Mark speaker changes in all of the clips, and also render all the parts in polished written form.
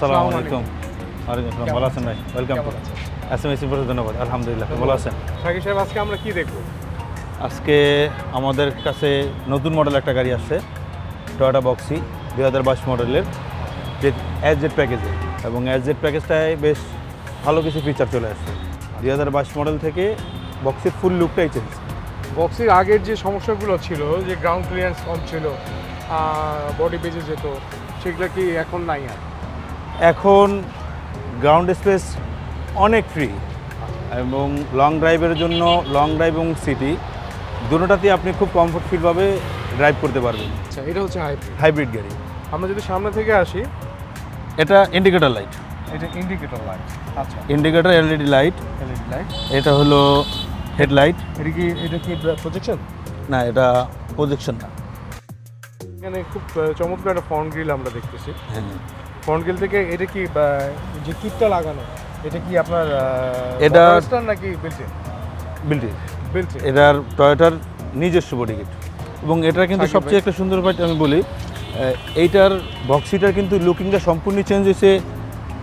Speaker 1: আসসালামু আলাইকুম। ওয়ালাইকুম আসসালাম। ভালো আছেন ভাই? ওয়েলকাম টু এসএমএস ইনফোতে। ধন্যবাদ। আলহামদুলিল্লাহ ভালো আছেন?
Speaker 2: শাকিব সাহেব, আজকে আমরা কি দেখব?
Speaker 1: আজকে আমাদের কাছে নতুন মডেল একটা গাড়ি আসছে, টয়োটা বক্সি 2022 মডেলের, যে এসজেড প্যাকেজে, এবং এসজেড প্যাকেজটায় বেশ ভালো কিছু ফিচার চলে আসছে। 2022 মডেল থেকে বক্সির ফুল লুকটাই চেঞ্জ।
Speaker 2: বক্সের আগের যে সমস্যাগুলো ছিল, যে গ্রাউন্ড ক্লিয়ারেন্স কম ছিল, বডি বেজে যেত, সেগুলো কি এখন নাই আর?
Speaker 1: এখন গ্রাউন্ড স্পেস অনেক ফ্রি, এবং লং ড্রাইভের জন্য লং ড্রাইভ এবং সিটি দুটোটাতেই আপনি খুব কমফোর্টফুলভাবে ড্রাইভ করতে পারবেন।
Speaker 2: আচ্ছা, এটা হচ্ছে
Speaker 1: হাইব্রিড গাড়ি।
Speaker 2: আমরা যদি সামনে থেকে আসি,
Speaker 1: এটা ইন্ডিকেটর লাইট,
Speaker 2: এটা ইন্ডিকেটর লাইট। আচ্ছা,
Speaker 1: indicator LED light.
Speaker 2: LED light.
Speaker 1: এটা হলো হেডলাইট।
Speaker 2: এটা কি প্রজেকশন?
Speaker 1: না, এটা প্রজেকশন না।
Speaker 2: এখানে খুব চমৎকার একটা ফ্রন্ট গ্রিল আমরা দেখতেছি।
Speaker 1: হ্যাঁ,
Speaker 2: ফ্রন্ট গ্রিল থেকে এটা কি যে কিটটা লাগানো, এটা কি আপনার
Speaker 1: এটা
Speaker 2: স্টার নাকি বিল্ট-ইন?
Speaker 1: বিল্ট-ইন।
Speaker 2: বিল্ট-ইন।
Speaker 1: এটার টয়োটার নিজস্ব বডি কিট, এবং এটার কিন্তু
Speaker 2: সাকিব
Speaker 1: সবচেয়ে
Speaker 2: ভাই।
Speaker 1: একটা সুন্দর পার্ট আমি বলি, এইটার বক্সিটার কিন্তু লুকিংটা সম্পূর্ণ চেঞ্জ হয়েছে এই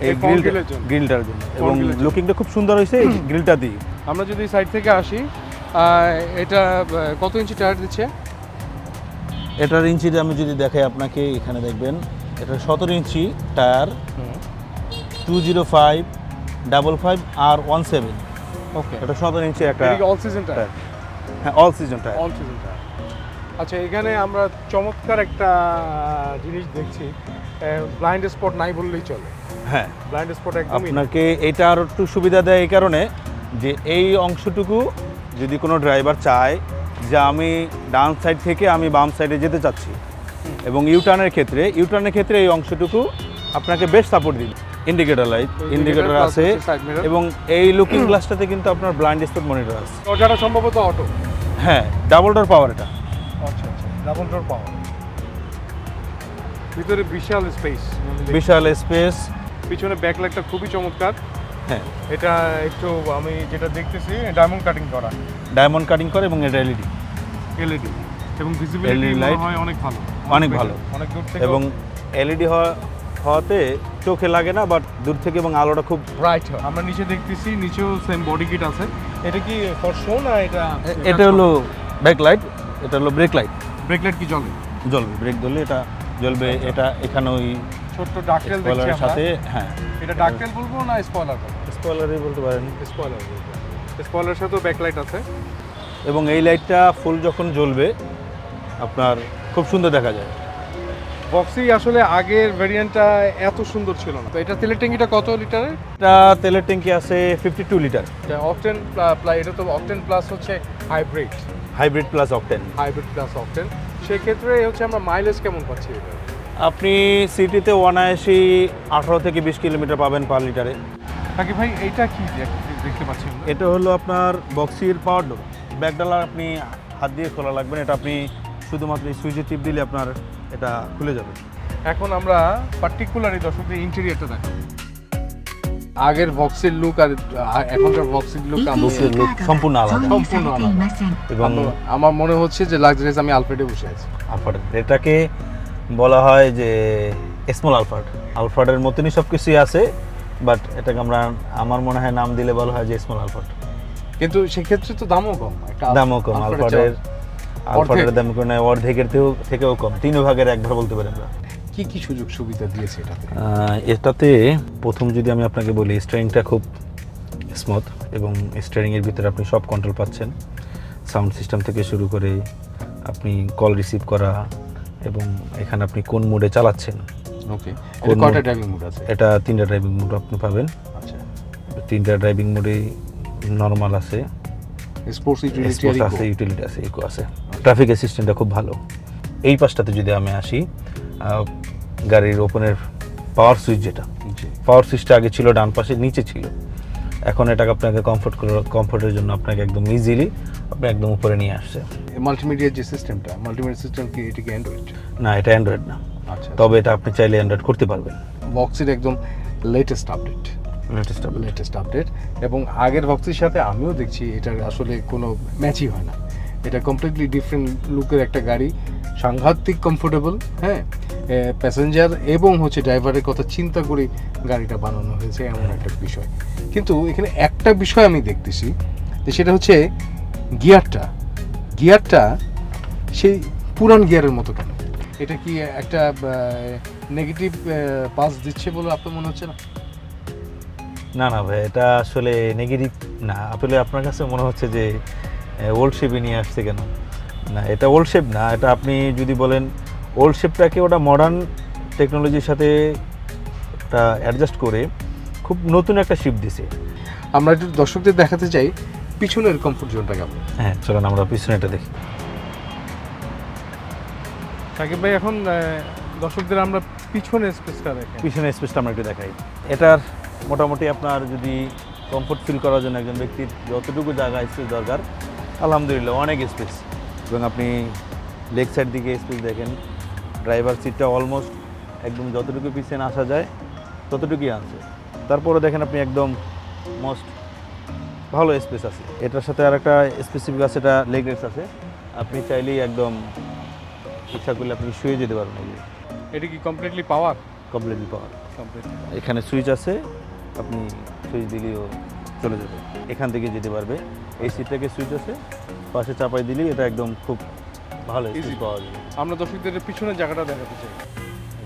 Speaker 2: এই front grill-এর জন্য।
Speaker 1: গ্রিলটার জন্য, এবং
Speaker 2: grill-এর জন্য।
Speaker 1: লুকিংটা খুব সুন্দর হয়েছে এই গ্রিলটা দিয়ে।
Speaker 2: আমরা যদি সাইড থেকে আসি, এটা কত ইঞ্চি টায়ার দিচ্ছে?
Speaker 1: এটার ইঞ্চিটা আমি যদি দেখাই আপনাকে, এখানে দেখবেন এটা 17 ইঞ্চি টায়ার, 205/55 R17।
Speaker 2: ওকে,
Speaker 1: এটা 17 ইঞ্চি একটা
Speaker 2: এটা কি অল সিজন টায়ার?
Speaker 1: হ্যাঁ, all season tyre.
Speaker 2: All season tyre. আচ্ছা, এখানে আমরা চমৎকার একটা জিনিস দেখছি, ব্লাইন্ড স্পট নাই বললেই চলে।
Speaker 1: হ্যাঁ,
Speaker 2: ব্লাইন্ড স্পট একদমই নেই।
Speaker 1: আপনাকে এটা আরও একটু সুবিধা দেয় এই কারণে যে এই অংশটুকু যদি কোনো ড্রাইভার চায় যে আমি ডান সাইড থেকে আমি বাম সাইডে যেতে চাচ্ছি, এবং ইউটার্নের ক্ষেত্রে এই অংশটুকু আপনাকে বেশ সাপোর্ট দিবে। ইন্ডিকেটর লাইট, ইন্ডিকেটর
Speaker 2: plus
Speaker 1: আছে,
Speaker 2: হচ্ছে side mirror।
Speaker 1: এবং এই লুকিং গ্লাসটাতে কিন্তু আপনার ব্লাইন্ড স্পট মনিটর আছে।
Speaker 2: দরজাটা সম্ভবত অটো।
Speaker 1: হ্যাঁ, ডাবল ডোর পাওয়ার এটা।
Speaker 2: আচ্ছা আচ্ছা, ডাবল ডোর পাওয়ার। ভিতরে বিশাল স্পেস,
Speaker 1: বিশাল স্পেস।
Speaker 2: পিছনে ব্যাকলাইটটা খুবই চমৎকার।
Speaker 1: হ্যাঁ,
Speaker 2: এটা একটু আমি যেটা দেখতেছি, ডায়মন্ড কাটিং করা,
Speaker 1: ডায়মন্ড কাটিং করে, এবং এটা এলইডি
Speaker 2: এলইডি, এবং ভিজিবিলিটি
Speaker 1: LED light
Speaker 2: হয় অনেক ভালো,
Speaker 1: অনেক ভালো।
Speaker 2: অনেক দূর থেকে,
Speaker 1: এবং এলইডি হওয়াতে চোখে লাগে না, বাট দূর থেকে এবং আলোটা খুব
Speaker 2: ব্রাইট হয়। আমরা নিচে দেখতেছি, নিচেও সেম বডি কিট আছে। এটা কি ফর শো না এটা?
Speaker 1: এটা হলো ব্যাক লাইট, এটা হলো ব্রেক লাইট।
Speaker 2: ব্রেক লাইট কি জ্বলে?
Speaker 1: জ্বলবে, ব্রেক ধরলে এটা জ্বলবে। এটা এখানে ওই
Speaker 2: ছোট্ট ডাকটেল দেখছি
Speaker 1: স্পয়লারের
Speaker 2: আমরা।
Speaker 1: সাথে, হ্যাঁ,
Speaker 2: এটা ডাকটেল বলবো না স্পয়লার বলবো?
Speaker 1: স্পয়লারই বলতে পারেন।
Speaker 2: স্পয়লার বলবো। স্পয়লারের সাথেও ব্যাক লাইট আছে।
Speaker 1: এবং এই লাইটটা ফুল যখন জ্বলবে আপনার খুব সুন্দর দেখা যায়।
Speaker 2: বক্সি আসলে আগের ভেরিয়েন্টটা এত সুন্দর ছিল না। তো এটা তেলের ট্যাঙ্কিটা কত লিটারের?
Speaker 1: এটা তেলের ট্যাঙ্কি আছে 52 লিটার।
Speaker 2: অকটেন এটা তো অকটেন প্লাস হচ্ছে hybrid,
Speaker 1: hybrid plus octane.
Speaker 2: Hybrid plus octane. সেক্ষেত্রে হচ্ছে আমরা মাইলেজ কেমন পাচ্ছি এটা?
Speaker 1: আপনি সিটিতে অনায়াসই 18 থেকে 20 কিলোমিটার পাবেন পার লিটারে।
Speaker 2: কাকি ভাই, এইটা কি দেখতে পাচ্ছি আমরা?
Speaker 1: এটা হলো আপনার বক্সির পাওয়ার ডোর। ব্যাকডালা আপনি হাত দিয়ে খোলা লাগবেন, এটা আপনি শুধুমাত্র সুইচে টিপ দিলে আপনার এটা খুলে যাবে।
Speaker 2: এখন আমরা পার্টিকুলারলি দর্শকদের ইন্টেরিয়রটা দেখাবো। আগের বক্সের লুক আর এখনকার বক্সের লুক
Speaker 1: বক্সের লুক সম্পূর্ণ আলাদা,
Speaker 2: সম্পূর্ণ আলাদা।
Speaker 1: এবং
Speaker 2: আমার মনে হচ্ছে যে লাক্সারিয়াস আমি আলফ্রেডে বসে আছি।
Speaker 1: আলফার্ড, এটাকে বলা হয় যে স্মল আলফার্ড। আলফার্ডের মতনই সব কিছুই আছে, বাট এটাকে আমার মনে হয় নাম দিলে বলা হয় যে স্মল আলফার্ড।
Speaker 2: কিন্তু সেক্ষেত্রে তো দামও কম।
Speaker 1: দামও কম। আলফার্ডের দাম কোনো অর্ধেকের থেকেও কম, 3 ভাগের 1 ভাগ বলতে পারেন আমরা।
Speaker 2: কি কি সুযোগ সুবিধা দিয়েছে এটাতে?
Speaker 1: এটাতে প্রথম যদি আমি আপনাকে বলি, স্টিয়ারিংটা খুব স্মুথ, এবং স্টিয়ারিংয়ের ভিতরে আপনি সব কন্ট্রোল পাচ্ছেন। সাউন্ড সিস্টেম থেকে শুরু করে আপনি কল রিসিভ করা, এবং এখানে আপনি কোন মোডে চালাচ্ছেন।
Speaker 2: ওকে, কয়টা ড্রাইভিং মোড আছে?
Speaker 1: এটা 3টা ড্রাইভিং মোড আপনি পাবেন।
Speaker 2: আচ্ছা,
Speaker 1: 3টা ড্রাইভিং মোডেই নর্মাল আছে,
Speaker 2: স্পোর্টস
Speaker 1: স্পোর্টস আছে, ইউটিলিটি আছে, ইকো আছে। ট্রাফিক অ্যাসিস্ট্যান্টটা খুব ভালো। এই পাশটাতে যদি আমি আসি, গাড়ির ওপেনের পাওয়ার সুইচ, যেটা পাওয়ার সুইচটা আগে ছিল ডান পাশে নিচে ছিল, এখন এটাকে আপনাকে কমফোর্টের জন্য আপনাকে একদম ইজিলি আপনি একদম উপরে নিয়ে আসছে।
Speaker 2: মাল্টিমিডিয়া যে সিস্টেমটা, মাল্টিমিডিয়া সিস্টেম কি এটা কি অ্যান্ড্রয়েড?
Speaker 1: না, এটা অ্যান্ড্রয়েড না।
Speaker 2: আচ্ছা,
Speaker 1: তবে এটা আপনি চাইলে অ্যান্ড্রয়েড করতে পারবেন।
Speaker 2: বক্সের একদম লেটেস্ট আপডেট, এবং আগের বক্সের সাথে আমিও দেখছি এটার আসলে কোনো ম্যাচই হয় না। এটা কমপ্লিটলি ডিফারেন্ট লুকের একটা গাড়ি, সাংঘাতিক কমফোর্টেবল। হ্যাঁ, প্যাসেঞ্জার এবং হচ্ছে ড্রাইভারের কথা চিন্তা করে গাড়িটা বানানো হয়েছে, এমন একটা বিষয়। কিন্তু এখানে একটা বিষয় আমি দেখতেছি, যে সেটা হচ্ছে গিয়ারটা সেই পুরান গিয়ারের মতো কেন? এটা কি একটা নেগেটিভ পাস দিচ্ছে বলে আপনার মনে হচ্ছে না?
Speaker 1: না ভাই, এটা আসলে নেগেটিভ না। আসলে আপনার কাছে মনে হচ্ছে যে ওল্ড শেপে নিয়ে আসছে কেন? না, এটা ওল্ড শেপ না। এটা আপনি যদি বলেন ওল্ড শেপটাকে ওটা মডার্ন টেকনোলজির সাথে একটা অ্যাডজাস্ট করে খুব নতুন একটা শেপ দিছে।
Speaker 2: আমরা একটু দর্শকদের দেখাতে চাই পিছনের কমফোর্ট জোনটা কেমন।
Speaker 1: হ্যাঁ, চলুন আমরা পিছনেটা দেখি।
Speaker 2: সাকিব ভাই, এখন দর্শকদের আমরা পিছনের স্পেসটা দেখাই।
Speaker 1: পিছনের স্পেসটা আমরা একটু দেখাই। এটার মোটামুটি আপনার যদি কমফোর্ট ফিল করার জন্য একজন ব্যক্তির যতটুকু জায়গা স্পেস দরকার, আলহামদুলিল্লাহ অনেক স্পেস। এবং আপনি লেগ সাইড দিকে স্পেস দেখেন, ড্রাইভার সিটটা অলমোস্ট একদম যতটুকু পিছনে আসা যায় ততটুকুই আছে। তারপরে দেখেন আপনি একদম মোস্ট ভালো স্পেস আছে। এটার সাথে আর একটা স্পেসিফিক আছে, এটা লেগ রেস্ট আছে। আপনি চাইলেই একদম ইচ্ছা করলে আপনি শুয়ে যেতে পারবেন।
Speaker 2: এটা কি কমপ্লিটলি পাওয়ার?
Speaker 1: কমপ্লিটলি পাওয়ার।
Speaker 2: কমপ্লিট।
Speaker 1: এখানে সুইচ আছে, আপনি সুইচ দিলেও চলে যাবে, এখান থেকে যেতে পারবে। এই সিটটাকে সুইচ আছে, পাশে চাপাই দিলেই এটা একদম খুব ভালো স্পেস পাওয়া যাবে।
Speaker 2: আমরা দর্শকদের পিছনের জায়গাটা দেখাতে চাই।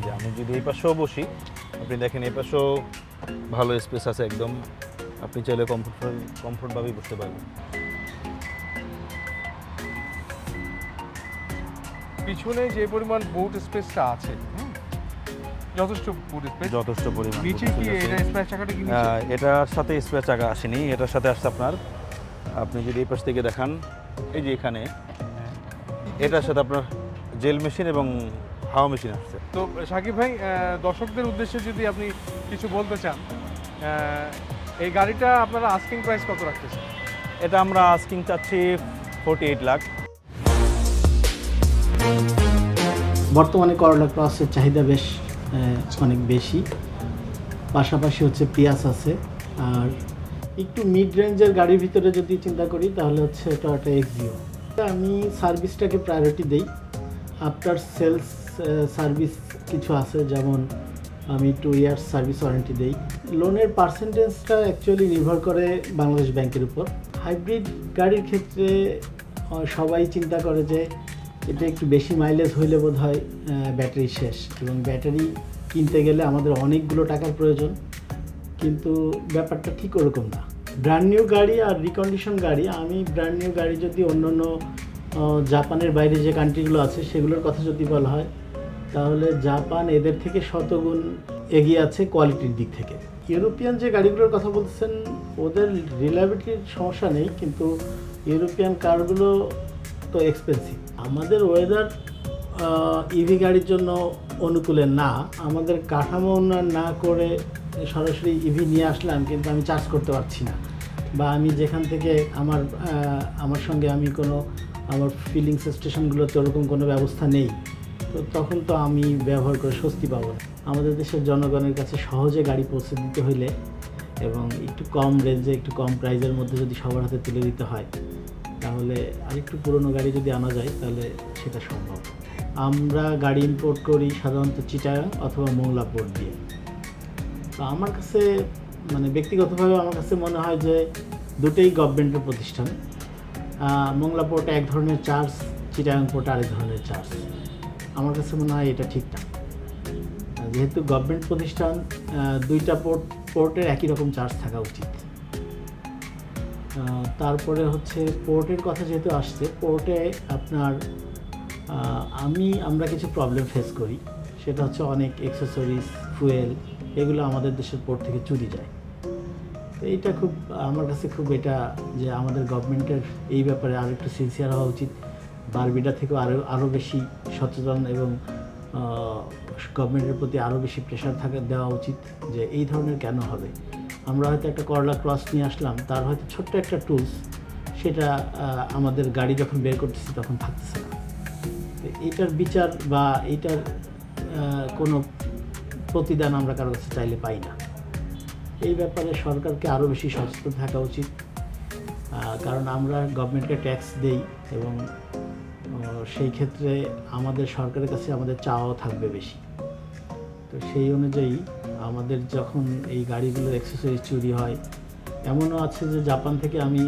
Speaker 1: যে আমি যদি এই পাশেও বসি, আপনি দেখেন এই পাশেও ভালো স্পেস আছে একদম। আপনি চাইলে কমফোর্টভাবেই বসতে পারবেন।
Speaker 2: পিছনে যে পরিমাণ বুট স্পেসটা আছে, যথেষ্ট বুট স্পেস,
Speaker 1: যথেষ্ট পরিমাণ।
Speaker 2: নিচে কি এটা স্পেয়ার চাকাটা কি নিচে?
Speaker 1: এটার সাথে স্পেয়ার চাকা আসেনি, এটার সাথে আসছে আপনার, আপনি যদি এই পাশ থেকে দেখান, এই যে এখানে এটার সাথে আপনার জেল মেশিন এবং হাওয়া মেশিন আসছে।
Speaker 2: তো সাকিব ভাই, দর্শকদের উদ্দেশ্যে যদি আপনি কিছু বলতে চান, এই গাড়িটা আপনারা আস্কিং প্রাইস কত রাখতেছেন?
Speaker 1: এটা আমরা আস্কিং চাচ্ছি 48 লাখ।
Speaker 3: বর্তমানে করলা ক্রসের চাহিদা বেশ অনেক বেশি। পাশাপাশি হচ্ছে পিয়াস আছে। আর একটু মিড রেঞ্জের গাড়ির ভিতরে যদি চিন্তা করি তাহলে হচ্ছে টয়োটা এক্সিও। আমি সার্ভিসটাকে প্রায়োরিটি দেই। আফটার সেলস সার্ভিস কিছু আছে, যেমন আমি 2 ইয়ার্স সার্ভিস ওয়ারেন্টি দেই। লোনের পার্সেন্টেজটা অ্যাকচুয়ালি নির্ভর করে বাংলাদেশ ব্যাংকের উপর। হাইব্রিড গাড়ির ক্ষেত্রে সবাই চিন্তা করে যে এটা একটু বেশি মাইলেজ হইলে বোধ হয় ব্যাটারি শেষ, এবং ব্যাটারি কিনতে গেলে আমাদের অনেকগুলো টাকার প্রয়োজন। কিন্তু ব্যাপারটা ঠিক ওরকম না। ব্র্যান্ড নিউ গাড়ি আর রিকন্ডিশন গাড়ি, আমি ব্র্যান্ড নিউ গাড়ি যদি অন্যান্য জাপানের বাইরে যে কান্ট্রিগুলো আছে সেগুলোর কথা যদি বলা হয়, তাহলে জাপান এদের থেকে শতগুণ এগিয়ে আছে কোয়ালিটির দিক থেকে। ইউরোপিয়ান যে গাড়িগুলোর কথা বলছেন, ওদের রিলায়েবিলিটির সমস্যা নেই, কিন্তু ইউরোপিয়ান কারগুলো তো এক্সপেন্সিভ। আমাদের ওয়েদার ইভি গাড়ির জন্য অনুকূলে না। আমাদের কাঠামো উন্নয়ন না করে সরাসরি ইভি নিয়ে আসলাম, কিন্তু আমি চার্জ করতে পারছি না, বা আমি যেখান থেকে আমার সঙ্গে আমি আমার ফিলিংস স্টেশনগুলোতে ওরকম কোনো ব্যবস্থা নেই, তো তখন তো আমি ব্যবহার করে স্বস্তি পাবো না। আমাদের দেশের জনগণের কাছে সহজে গাড়ি পৌঁছে দিতে হইলে এবং একটু কম রেঞ্জে একটু কম প্রাইজের মধ্যে যদি সবার হাতে তুলে দিতে হয়, তাহলে আরেকটু পুরনো গাড়ি যদি আনা যায় তাহলে সেটা সম্ভব। আমরা গাড়ি ইম্পোর্ট করি সাধারণত চিটাগাং অথবা মোংলা পোর্ট দিয়ে। তো আমার কাছে ব্যক্তিগতভাবে আমার কাছে মনে হয় যে দুটোই গভর্নমেন্টের প্রতিষ্ঠান। মোংলা পোর্টে এক ধরনের চার্জ, চিটাগাং পোর্টে আরেক ধরনের চার্জ। আমার কাছে মনে হয় এটা ঠিক না। যেহেতু গভর্নমেন্ট প্রতিষ্ঠান, দুইটা পোর্টের একই রকম চার্জ থাকা উচিত। তারপরে হচ্ছে পোর্টের কথা যেহেতু আসছে, পোর্টে আপনার আমরা কিছু প্রবলেম ফেস করি। সেটা হচ্ছে অনেক অ্যাক্সেসরিজ, ফুয়েল, এগুলো আমাদের দেশের পোর্ট থেকে চুরি যায়। তো এইটা আমার কাছে এটা যে আমাদের গভর্নমেন্টের এই ব্যাপারে আরও একটু সিনসিয়ার হওয়া উচিত। বারবিটা থেকেও আরও বেশি সচেতন এবং গভর্নমেন্টের প্রতি আরও বেশি প্রেশার দেওয়া উচিত যে এই ধরনের কেন হবে। আমরা হয়তো একটা করলা ক্রস নিয়ে আসলাম, তার হয়তো ছোট্ট একটা টুলস, সেটা আমাদের গাড়ি যখন বের করতেছি তখন থাকতেছে না। এইটার বিচার বা এইটার কোনো প্রতিদান আমরা কারো কাছে চাইলে পাই না। এই ব্যাপারে সরকারকে আরও বেশি সচেতন থাকা উচিত, কারণ আমরা গভর্নমেন্টকে ট্যাক্স দেই এবং সেই ক্ষেত্রে আমাদের সরকারের কাছে আমাদের চাওয়াও থাকবে বেশি। তো সেই অনুযায়ী আমাদের যখন এই গাড়িগুলোর অ্যাক্সেসরিজ চুরি হয়, এমনও আছে যে জাপান থেকে আমি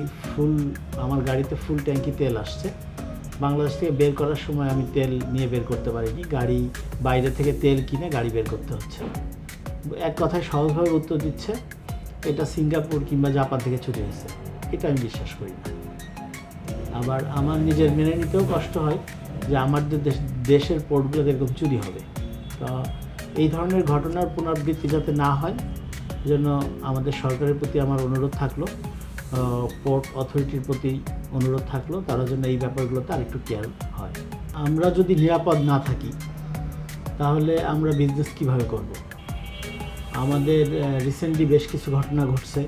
Speaker 3: আমার গাড়িতে ফুল ট্যাঙ্কি তেল আসছে, বাংলাদেশ থেকে বের করার সময় আমি তেল নিয়ে বের করতে পারিনি, গাড়ি বাইরে থেকে তেল কিনে গাড়ি বের করতে হচ্ছে। এক কথায় সহজভাবে উত্তর দিচ্ছে এটা সিঙ্গাপুর কিংবা জাপান থেকে চুরি হয়েছে। এটা আমি বিশ্বাস করি না। আবার আমার নিজের মেনে নিতেও কষ্ট হয় যে আমাদের দেশের পোর্টগুলোতে এরকম চুরি হবে। তো এই ধরনের ঘটনার পুনরাবৃত্তি যাতে না হয়, জন্য আমাদের সরকারের প্রতি আমার অনুরোধ থাকলো, পোর্ট অথরিটির প্রতি অনুরোধ থাকলো, তারা যেন এই ব্যাপারগুলোতে আরেকটু কেয়ার হয়। আমরা যদি নিরাপদ না থাকি তাহলে আমরা বিজনেস কিভাবে করব? আমাদের রিসেন্টলি বেশ কিছু ঘটনা ঘটছে,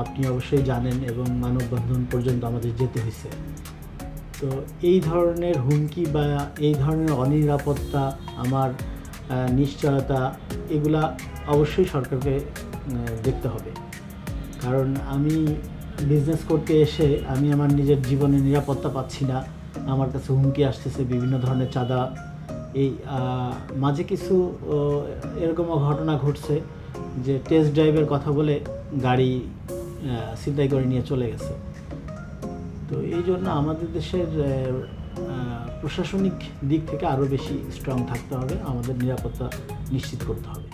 Speaker 3: আপনি অবশ্যই জানেন, এবং মানববন্ধন পর্যন্ত আমাদের যেতে হয়েছে। তো এই ধরনের হুমকি বা এই ধরনের অনিরাপত্তা, আমার নিশ্চয়তা, এগুলা অবশ্যই সরকারকে দেখতে হবে। কারণ আমি বিজনেস করতে এসে আমি আমার নিজের জীবনে নিরাপত্তা পাচ্ছি না, আমার কাছে হুমকি আসতেছে, বিভিন্ন ধরনের চাঁদা। এই মাঝে কিছু এরকমও ঘটনা ঘটছে যে টেস্ট ড্রাইভের কথা বলে গাড়ি ছিনতাই করে নিয়ে চলে গেছে। তো এই জন্য আমাদের দেশের প্রশাসনিক দিক থেকে আরও বেশি স্ট্রং থাকতে হবে, আমাদের নিরাপত্তা নিশ্চিত করতে হবে।